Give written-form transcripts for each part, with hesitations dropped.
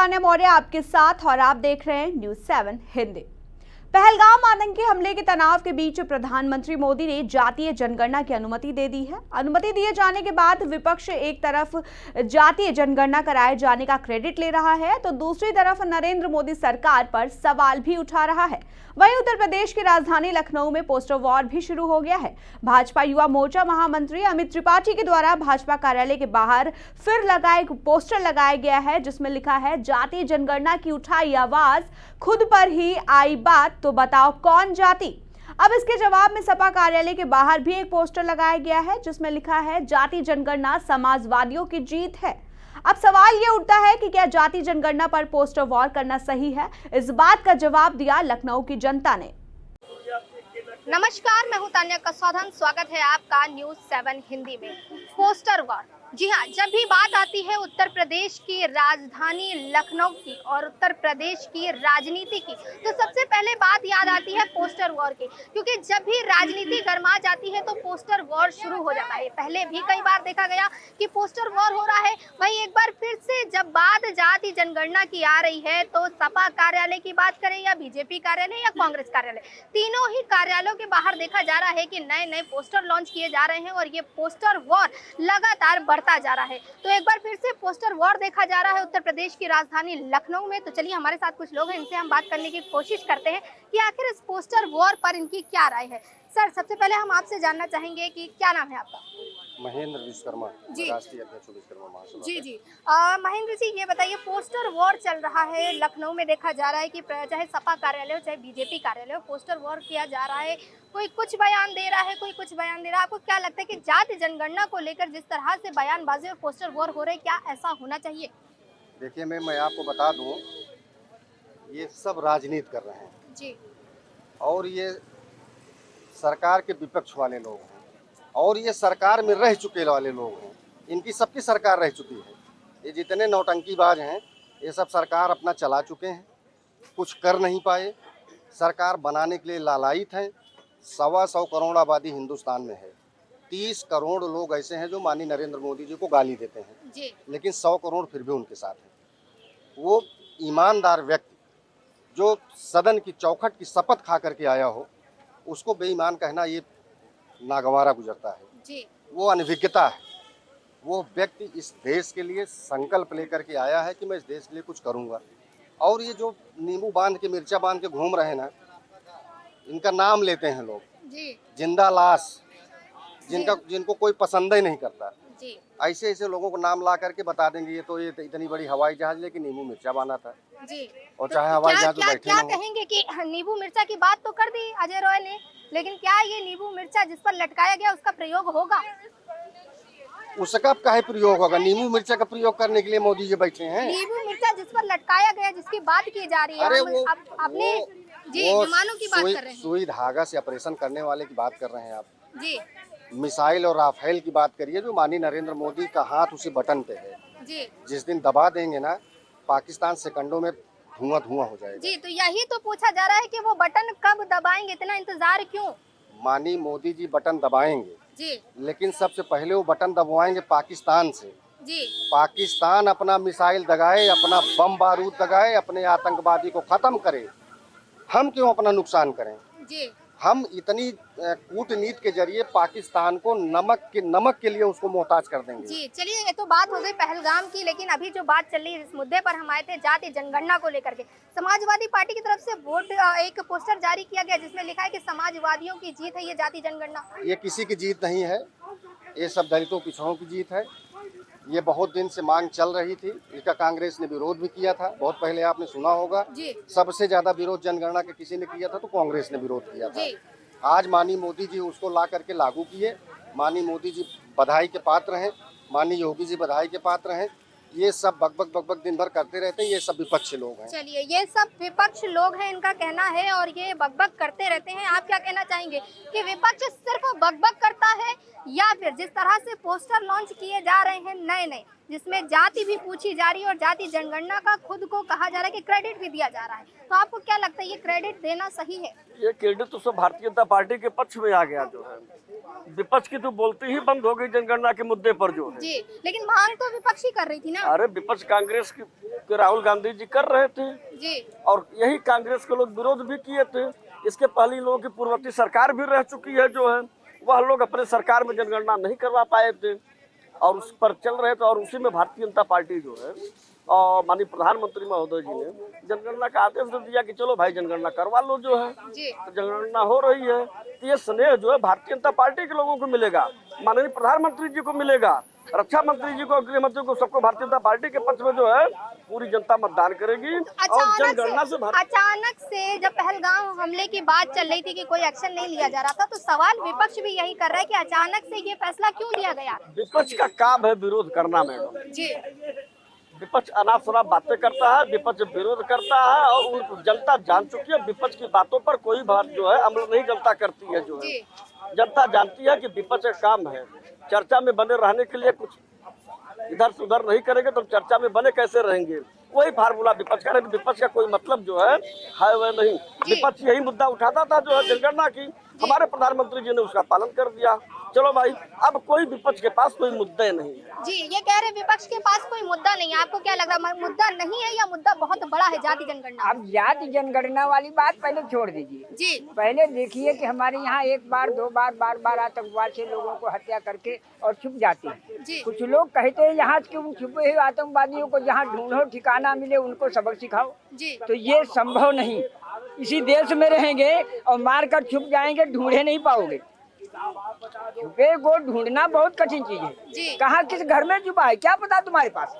तान्या मौर्य आपके साथ और आप देख रहे हैं न्यूज़ 7 हिंदी। पहलगाम आतंकी हमले के तनाव के बीच प्रधानमंत्री मोदी ने जातीय जनगणना की अनुमति दे दी है। अनुमति दिए जाने के बाद विपक्ष एक तरफ जातीय जनगणना कराए जाने का क्रेडिट ले रहा है तो दूसरी तरफ नरेंद्र मोदी सरकार पर सवाल भी उठा रहा है। वहीं उत्तर प्रदेश की राजधानी लखनऊ में पोस्टर वॉर भी शुरू हो गया है। भाजपा युवा मोर्चा महामंत्री अमित त्रिपाठी के द्वारा भाजपा कार्यालय के बाहर फिर पोस्टर लगाया गया है जिसमें लिखा है, जातीय जनगणना की उठाई आवाज, खुद पर ही आई बात, तो बताओ कौन जाति। अब इसके जवाब में सपा कार्यालय के बाहर भी एक पोस्टर लगाया गया है जिसमें लिखा है, जाति जनगणना समाजवादियों की जीत है। अब सवाल ये उठता है कि क्या जाति जनगणना पर पोस्टर वॉर करना सही है। इस बात का जवाब दिया लखनऊ की जनता ने। नमस्कार, मैं हूं तान्या कसौधन। स्वागत है आपका न्यूज़ 7 हिंदी में। पोस्टर वॉर, जी हाँ, जब भी बात आती है उत्तर प्रदेश की राजधानी लखनऊ की और उत्तर प्रदेश की राजनीति की, तो सबसे पहले बात याद आती है पोस्टर वॉर की, क्योंकि जब भी राजनीति गर्मा जाती है तो पोस्टर वॉर शुरू हो जाता है। पहले भी कई बार देखा गया कि पोस्टर वॉर हो रहा है। वहीं एक बार फिर से जब बात जाति जनगणना की आ रही है तो सपा कार्यालय की बात करें या बीजेपी कार्यालय या कांग्रेस कार्यालय, तीनों ही कार्यालयों के बाहर देखा जा रहा है कि नए नए पोस्टर लॉन्च किए जा रहे हैं और ये पोस्टर वॉर लगातार जा रहा है। तो एक बार फिर से पोस्टर वॉर देखा जा रहा है उत्तर प्रदेश की राजधानी लखनऊ में। तो चलिए, हमारे साथ कुछ लोग हैं, इनसे हम बात करने की कोशिश करते हैं कि आखिर इस पोस्टर वॉर पर इनकी क्या राय है। सर, सबसे पहले हम आपसे जानना चाहेंगे कि क्या नाम है आपका? महेंद्र विश्वकर्मा, राष्ट्रीय अध्यक्ष विश्वकर्मा महासभा। जी, महेंद्र जी, ये बताइए, पोस्टर वॉर चल रहा है लखनऊ में, देखा जा रहा है कि चाहे सपा कार्यालय हो चाहे बीजेपी कार्यालय हो, पोस्टर वॉर किया जा रहा है। कोई कुछ बयान दे रहा है, कोई कुछ बयान दे रहा है। आपको क्या लगता है कि जाति जनगणना को लेकर जिस तरह से बयानबाजी और पोस्टर वॉर हो रहे हैं, क्या ऐसा होना चाहिए? देखिए, मैं आपको बता दूं, ये सब राजनीति कर रहे हैं जी, और ये सरकार के विपक्ष वाले लोग हैं और ये सरकार में रह चुके वाले लोग हैं। इनकी सबकी सरकार रह चुकी है। ये जितने नौटंकीबाज हैं ये सब सरकार अपना चला चुके हैं, कुछ कर नहीं पाए। सरकार बनाने के लिए लालायित हैं। 125 करोड़ आबादी हिंदुस्तान में है। 30 करोड़ लोग ऐसे हैं जो माननीय नरेंद्र मोदी जी को गाली देते हैं जी, लेकिन 100 करोड़ फिर भी उनके साथ हैं। वो ईमानदार व्यक्ति जो सदन की चौखट की शपथ खा करके आया हो, उसको बेईमान कहना ये नागवारा गुजरता है जी। वो अनभिज्ञता है। वो व्यक्ति इस देश के लिए संकल्प लेकर के आया है कि मैं इस देश के लिए कुछ करूंगा। और ये जो नींबू बांध के, मिर्चा बांध के घूम रहे हैं ना, इनका नाम लेते हैं लोग जी, जिंदा लाश, जिनको कोई पसंद ही नहीं करता। जी, ऐसे ऐसे लोगों को नाम ला करके बता देंगे ये तो ये इतनी बड़ी हवाई जहाज लेकिन नींबू मिर्चा बांधा था। जी। और तो चाहे हवाई जहाज में बैठे क्या ना हो। कहेंगे कि नींबू मिर्चा की बात तो कर दी अजय रॉय ने, लेकिन क्या ये नींबू मिर्चा जिस पर लटकाया गया उसका प्रयोग होगा? उसका काहे प्रयोग होगा? नींबू मिर्चा का प्रयोग करने के लिए मोदी जी बैठे हैं। नींबू मिर्चा जिस पर लटकाया गया, जिसकी बात की जा रही है, अरे अपने जी विमानों की बात कर रहे हैं। सुई धागा से ऑपरेशन करने वाले की बात कर रहे हैं आप जी, मिसाइल और राफेल की बात करिए जो माननीय नरेंद्र मोदी का हाथ उसी बटन पे है जी, जिस दिन दबा देंगे ना, पाकिस्तान सेकंडों में धुआं धुआं हो जाएगा। जी। तो यही तो पूछा जा रहा है कि वो बटन कब दबाएंगे, इतना इंतजार क्यों? माननीय मोदी जी बटन दबाएंगे जी, लेकिन सबसे पहले वो बटन दबवाएंगे पाकिस्तान से। जी, पाकिस्तान अपना मिसाइल दगाए, अपना बम बारूद दगाए, अपने आतंकवादी को खत्म करे। हम क्यों अपना नुकसान करें? जी, हम इतनी कूटनीति के जरिए पाकिस्तान को नमक के लिए उसको मोहताज कर देंगे। जी। चलिए, ये तो बात हो गई पहलगाम की, लेकिन अभी जो बात चल रही है, इस मुद्दे पर हम आए थे जाति जनगणना को लेकर के। समाजवादी पार्टी की तरफ से एक पोस्टर जारी किया गया जिसमें लिखा है कि समाजवादियों की जीत है ये जाति जनगणना। ये किसी की जीत नहीं है, ये सब दलितों पिछड़ों की जीत है। ये बहुत दिन से मांग चल रही थी, इसका कांग्रेस ने विरोध भी किया था। बहुत पहले आपने सुना होगा, सबसे ज्यादा विरोध जनगणना के किसी ने किया था तो कांग्रेस ने विरोध किया था। आज माननीय मोदी जी उसको ला करके लागू किए। माननीय मोदी जी बधाई के पात्र हैं, माननीय योगी जी बधाई के पात्र हैं। ये सब बकबक दिन भर करते रहते हैं, ये सब विपक्ष लोग हैं। चलिए, ये सब विपक्ष लोग हैं, इनका कहना है, और ये बकबक करते रहते हैं। आप क्या कहना चाहेंगे कि विपक्ष सिर्फ बकबक करता है या फिर जिस तरह से पोस्टर लॉन्च किए जा रहे हैं नए नए, जिसमें जाति भी पूछी जा रही है और जाति जनगणना का खुद को कहा जा रहा है कि क्रेडिट भी दिया जा रहा है। तो आपको क्या लगता है ये क्रेडिट देना सही है? ये क्रेडिट तो सब भारतीय जनता पार्टी के पक्ष में आ गया, जो है विपक्ष की तो बोलती ही बंद हो गई जनगणना के मुद्दे पर, जो है जी, लेकिन मांग तो विपक्ष ही कर रही थी ना। अरे विपक्ष कांग्रेस के राहुल गांधी जी कर रहे थे जी, और यही कांग्रेस के लोग विरोध भी किए थे। इसके पहले इन लोगों की पूर्ववर्ती सरकार भी रह चुकी है, जो है वह लोग अपने सरकार में जनगणना नहीं करवा पाए थे और उस पर चल रहे थे। और उसी में भारतीय जनता पार्टी जो है और माननीय प्रधानमंत्री महोदय जी ने जनगणना का आदेश दे दिया कि चलो भाई जनगणना करवा लो, जो है तो जनगणना हो रही है। तो ये स्नेह जो है भारतीय जनता पार्टी के लोगों को मिलेगा, माननीय प्रधानमंत्री जी को मिलेगा, रक्षा मंत्री जी को, गृह मंत्री को, सबको भारतीय जनता पार्टी के पक्ष में जो है पूरी जनता मतदान करेगी। और जनगणना से अचानक से जब पहलगाम हमले की बात चल रही थी कि कोई एक्शन नहीं लिया जा रहा था, तो सवाल विपक्ष भी यही कर रहा है कि अचानक से ये फैसला क्यों लिया गया? विपक्ष का काम है विरोध करना मैडम जी, विपक्ष अनाप शनाप बातें करता है, विपक्ष विरोध करता है और जनता जान चुकी है विपक्ष की बातों पर कोई बात जो है अमल नहीं जनता करती है, जो है जनता जानती है कि विपक्ष का काम है चर्चा में बने रहने के लिए। कुछ इधर से उधर नहीं करेंगे तो चर्चा में बने कैसे रहेंगे? वही फार्मूला विपक्ष का, विपक्ष का कोई मतलब जो है वह नहीं। विपक्ष यही मुद्दा उठाता था जो है जनगणना की, हमारे प्रधानमंत्री जी ने उसका पालन कर दिया। चलो भाई, अब कोई विपक्ष के पास कोई मुद्दे नहीं है। जी, ये कह रहे विपक्ष के पास कोई मुद्दा नहीं है। आपको क्या लग रहा है, मुद्दा नहीं है या मुद्दा बहुत बड़ा है जाति जनगणना? अब जाति जनगणना वाली बात पहले छोड़ दीजिए जी, पहले देखिए कि हमारे यहाँ एक बार दो बार बार आतंकवाद से लोगों को हत्या करके और छुप जाते हैं। जी, कुछ लोग कहते हैं यहाँ के उन छुपे हुए आतंकवादियों को जहाँ ढूंढो ठिकाना मिले उनको सबक सिखाओ। जी, तो ये संभव नहीं। इसी देश में रहेंगे और मारकर छुप जाएंगे, ढूंढे नहीं पाओगे। छुपे को ढूंढना बहुत कठिन चीज जी। है। कहाँ किस घर में छुपा है क्या पता तुम्हारे पास,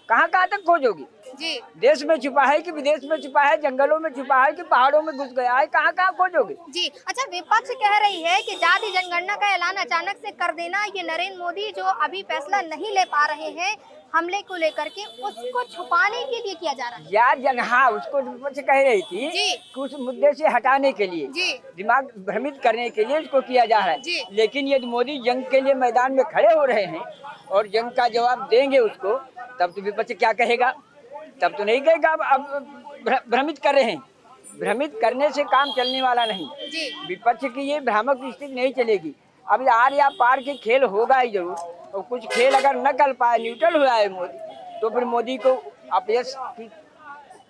कहाँ तक खोजोगी? जी, देश में छुपा है कि विदेश में छुपा है, जंगलों में छुपा है कि पहाड़ों में घुस गया है, कहाँ खोजोगे? जी। अच्छा, विपक्ष कह रही है कि जाति जनगणना का ऐलान अचानक से कर देना, ये नरेंद्र मोदी जो अभी फैसला नहीं ले पा रहे हैं हमले को लेकर के, उसको छुपाने के लिए किया जा रहा है। यार हाँ, उसको विपक्ष कह रही थी जी, कि उस मुद्दे से हटाने के लिए, जी, दिमाग भ्रमित करने के लिए उसको किया जा रहा जी। है। लेकिन यदि मोदी जंग के लिए मैदान में खड़े हो रहे हैं और जंग का जवाब देंगे उसको, तब तो विपक्ष क्या कहेगा? तब तो नहीं कहेगा अब भ्रमित कर रहे हैं। भ्रमित करने से काम चलने वाला नहीं। जी, विपक्ष की ये भ्रामक स्थिति नहीं चलेगी। अब आर या पार के खेल होगा ही जरूर, और कुछ खेल अगर न कर पाए, न्यूट्रल हुआ है मोदी, तो फिर मोदी को अपयश की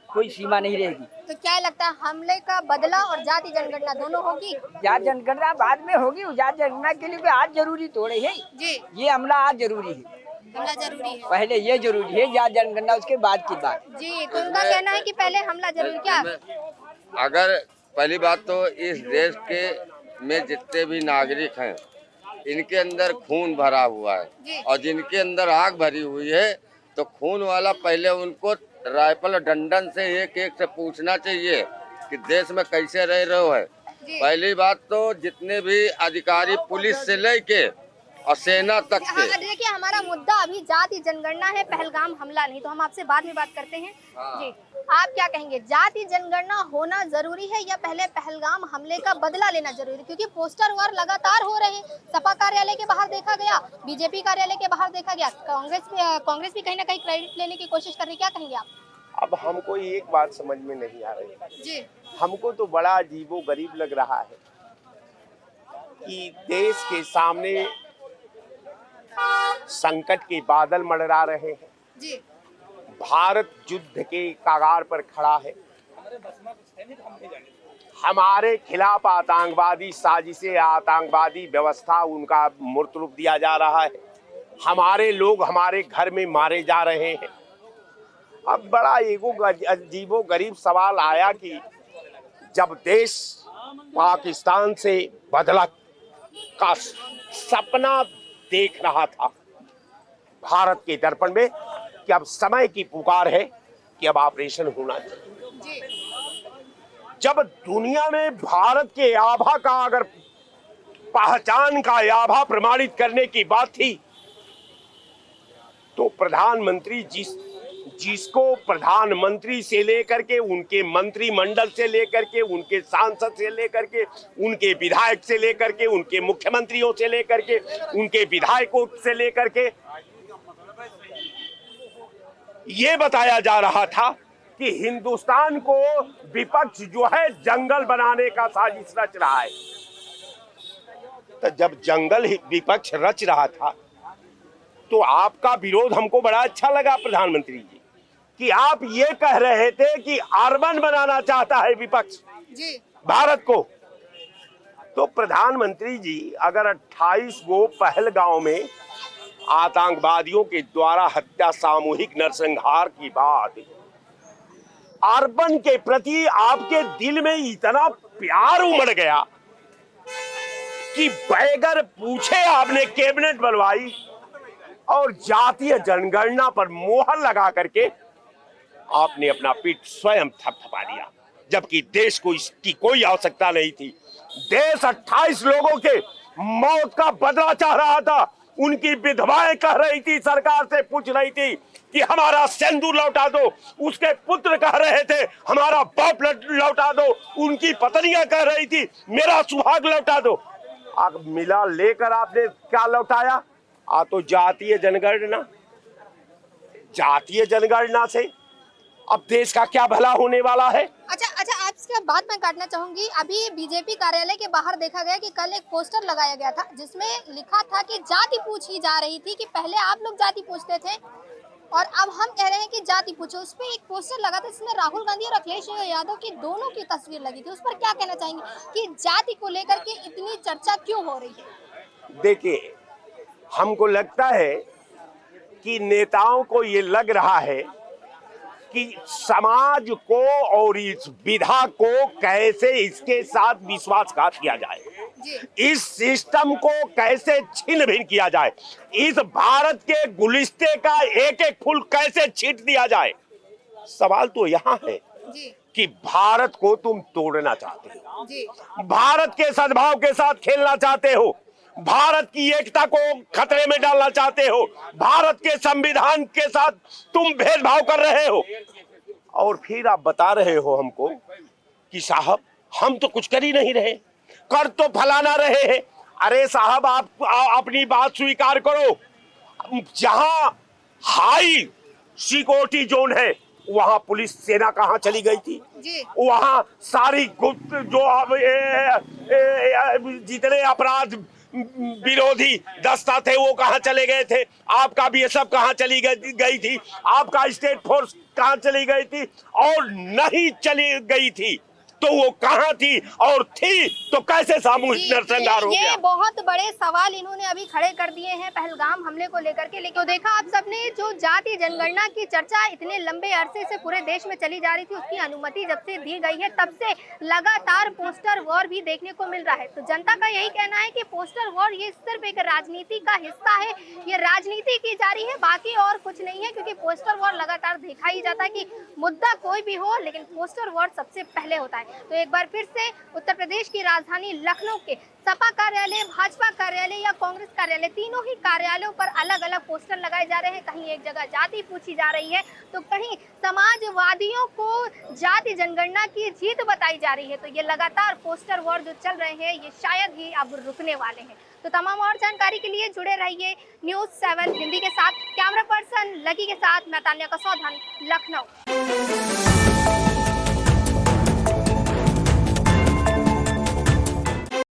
कोई सीमा नहीं रहेगी। तो क्या लगता है हमले का बदला और जाति जनगणना दोनों होगी? जाति जनगणना बाद में होगी, जाति जनगणना के लिए आज जरूरी थोड़े है। जी, ये हमला आज जरूरी है, हमला जरूरी है। पहले ये जरूरी है जाति जनगणना, उसके बाद की बात। जी, तो उनका कहना है कि पहले हमला जरूरी। क्या अगर पहली बात तो इस देश के में जितने भी नागरिक हैं इनके अंदर खून भरा हुआ है और जिनके अंदर आग भरी हुई है, तो खून वाला पहले उनको राइफल डंडन से एक से पूछना चाहिए कि देश में कैसे रह रहे है। पहली बात तो जितने भी अधिकारी पुलिस से लेके और सेना तक के। देखिए, हमारा मुद्दा अभी जाति जनगणना है, पहलगाम हमला नहीं। तो हम आपसे बाद में बात करते हैं। जी, आप क्या कहेंगे, जाति जनगणना होना जरूरी है या पहले पहलगाम हमले का बदला लेना जरूरी है? क्योंकि पोस्टर वार लगातार हो रहे हैं, सपा कार्यालय के बाहर देखा गया, बीजेपी कार्यालय के बाहर देखा गया, कांग्रेस भी कहीं ना कहीं क्रेडिट लेने की कोशिश कर रही है। क्या कहेंगे आप? अब हमको एक बात समझ में नहीं आ रही जी, हमको तो बड़ा अजीबो गरीब लग रहा है कि देश के सामने संकट के बादल मंडरा रहे हैं। जी, भारत युद्ध के कगार पर खड़ा है। हमारे खिलाफ आतंकवादी साजिशें, आतंकवादी व्यवस्था, उनका मूर्त रूप दिया जा रहा है। हमारे लोग हमारे घर में मारे जा रहे हैं। अब बड़ा अजीबो गरीब सवाल आया कि जब देश पाकिस्तान से बदला का सपना देख रहा था भारत के दर्पण में कि अब समय की पुकार है कि अब ऑपरेशन होना चाहिए। जब दुनिया में भारत के आभा का, अगर पहचान का आभा प्रमाणित करने की बात थी, तो प्रधानमंत्री जिसको प्रधानमंत्री से लेकर के, उनके मंत्रिमंडल से लेकर के, उनके सांसद से लेकर के, उनके विधायक से लेकर के, उनके मुख्यमंत्रियों से लेकर के, उनके विधायकों से लेकर के ये बताया जा रहा था कि हिंदुस्तान को विपक्ष जो है जंगल बनाने का साजिश रच रहा है। तो जब जंगल विपक्ष रच रहा था तो आपका विरोध हमको बड़ा अच्छा लगा प्रधानमंत्री जी, कि आप ये कह रहे थे कि अर्बन बनाना चाहता है विपक्ष जी भारत को। तो प्रधानमंत्री जी अगर 28 गो पहलगांव में आतंकवादियों के द्वारा हत्या, सामूहिक नरसंहार की बात, अर्बन के प्रति आपके दिल में इतना प्यार उमड़ गया कि बगैर पूछे आपने कैबिनेट बनवाई और जातीय जनगणना पर मोहर लगा करके आपने अपना पीठ स्वयं थपथपा लिया, जबकि देश को इसकी कोई आवश्यकता नहीं थी। देश 28 लोगों के मौत का बदला चाह रहा था। उनकी विधवाएं कह रही थी, सरकार से पूछ रही थी कि हमारा सिंदूर लौटा दो। उसके पुत्र कह रहे थे हमारा बाप लौटा दो। उनकी पत्नियां कह रही थी मेरा सुहाग लौटा दो। अब मिला लेकर आपने क्या लौटाया? तो जातीय जनगणना। जातीय जनगणना से अब देश का क्या भला होने वाला है? अच्छा आपसे बात मैं काटना चाहूंगी। अभी बीजेपी कार्यालय के बाहर देखा गया कि कल एक पोस्टर लगाया गया था जिसमें लिखा था कि जाति पूछी जा रही थी, कि पहले आप लोग जाति पूछते थे और अब हम कह रहे हैं कि जाति पूछो। उस पर एक पोस्टर लगा था जिसमें राहुल गांधी और अखिलेश यादव की दोनों की तस्वीर लगी थी। उस पर क्या कहना चाहेंगे कि जाति को लेकर के इतनी चर्चा क्यों हो रही है? देखिए, हमको लगता है कि नेताओं को ये लग रहा है कि समाज को और इस विधा को कैसे इसके साथ विश्वासघात किया जाए, इस सिस्टम को कैसे छिन्न भिन्न किया जाए, इस भारत के गुलिस्ते का एक एक फूल कैसे छींट दिया जाए। सवाल तो यहाँ है कि भारत को तुम तोड़ना चाहते हो, भारत के सद्भाव के साथ खेलना चाहते हो, भारत की एकता को खतरे में डालना चाहते हो, भारत के संविधान के साथ तुम भेदभाव कर रहे हो और फिर आप बता रहे हो हमको कि साहब हम तो कुछ कर ही नहीं रहे, कर तो फलाना रहे हैं। अरे साहब आप अपनी बात स्वीकार करो। जहां हाई सिक्योरिटी जोन है वहां पुलिस सेना कहां चली गई थी? वहां सारी गुप्त जो जितने अपराध विरोधी दस्ता थे वो कहां चले गए थे? आपका बीएसएफ कहां चली गई थी? आपका स्टेट फोर्स कहां चली गई थी? और नहीं चली गई थी तो वो कहां थी और थी तो कैसे सामूहिक नरसंहार हो गया? ये बहुत बड़े सवाल इन्होंने अभी खड़े कर दिए हैं पहलगाम हमले को लेकर के। लेकिन देखा आप सबने, जो जाति जनगणना की चर्चा इतने लंबे अरसे से पूरे देश में चली जा रही थी, उसकी अनुमति जब से दी गई है तब से लगातार पोस्टर वॉर भी देखने को मिल रहा है। तो जनता का यही कहना है कि पोस्टर वॉर ये सिर्फ एक राजनीति का हिस्सा है, ये राजनीति की जा रही है, बाकी और कुछ नहीं है। क्योंकि पोस्टर वॉर लगातार देखा ही जाता है कि मुद्दा कोई भी हो लेकिन पोस्टर वॉर सबसे पहले होता है। तो एक बार फिर से उत्तर प्रदेश की राजधानी लखनऊ के सपा कार्यालय, भाजपा कार्यालय या कांग्रेस कार्यालय, तीनों ही कार्यालयों पर अलग अलग पोस्टर लगाए जा रहे हैं। कहीं एक जगह जाति पूछी जा रही है तो कहीं समाजवादियों को जाति जनगणना की जीत बताई जा रही है। तो ये लगातार पोस्टर वॉर जो चल रहे हैं ये शायद ही अब रुकने वाले हैं। तो तमाम और जानकारी के लिए जुड़े रहिए न्यूज़ 7 हिंदी के साथ। कैमरा पर्सन लकी के साथ मैं तान्या कसौधन, लखनऊ।